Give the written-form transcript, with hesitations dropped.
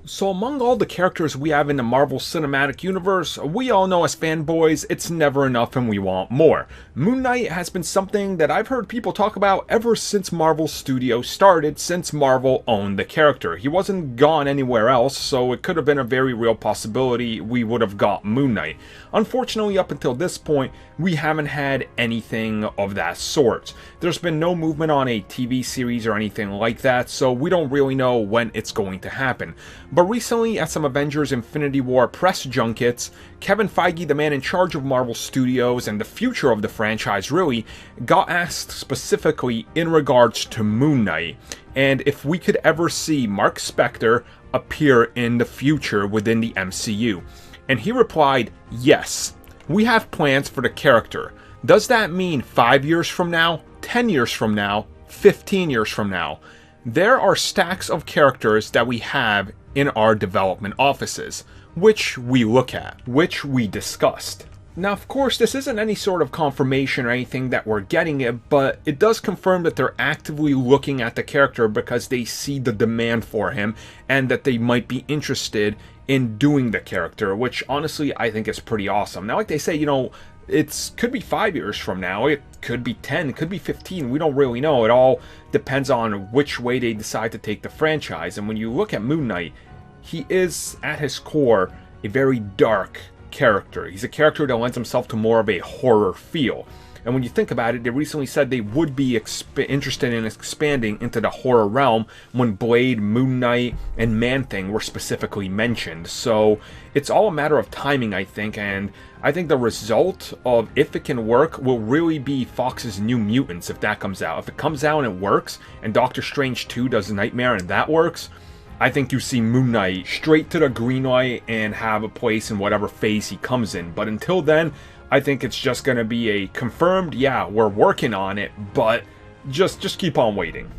So among all the characters we have in the Marvel Cinematic Universe, we all know as fanboys, it's never enough and we want more. Moon Knight has been something that I've heard people talk about ever since Marvel Studios started, since Marvel owned the character. He wasn't gone anywhere else, so it could have been a very real possibility we would have got Moon Knight. Unfortunately, up until this point, we haven't had anything of that sort. There's been no movement on a TV series or anything like that, so we don't really know when it's going to happen. But recently, at some Avengers Infinity War press junkets, Kevin Feige, the man in charge of Marvel Studios and the future of the franchise really, got asked specifically in regards to Moon Knight, and if we could ever see Mark Spector appear in the future within the MCU. And he replied, yes, we have plans for the character. Does that mean 5 years from now, 10 years from now, 15 years from now? There are stacks of characters that we have in our development offices, which we look at, which we discussed. Now, of course, this isn't any sort of confirmation or anything that we're getting it, but it does confirm that they're actively looking at the character because they see the demand for him and that they might be interested in doing the character, which honestly I think is pretty awesome. Now, like they say, it could be 5 years from now, it could be 10, it could be 15, we don't really know. It all depends on which way they decide to take the franchise. And when you look at Moon Knight, he is, at his core, a very dark character. He's a character that lends himself to more of a horror feel. And when you think about it, they recently said they would be interested in expanding into the horror realm when Blade, Moon Knight, and Man-Thing were specifically mentioned. So it's all a matter of timing, I think, and I think the result of if it can work will really be Fox's New Mutants if that comes out. If it comes out and it works, and Doctor Strange 2 does Nightmare and that works, I think you see Moon Knight straight to the green light and have a place in whatever phase he comes in. But until then, I think it's just going to be a confirmed, yeah, we're working on it, but just keep on waiting.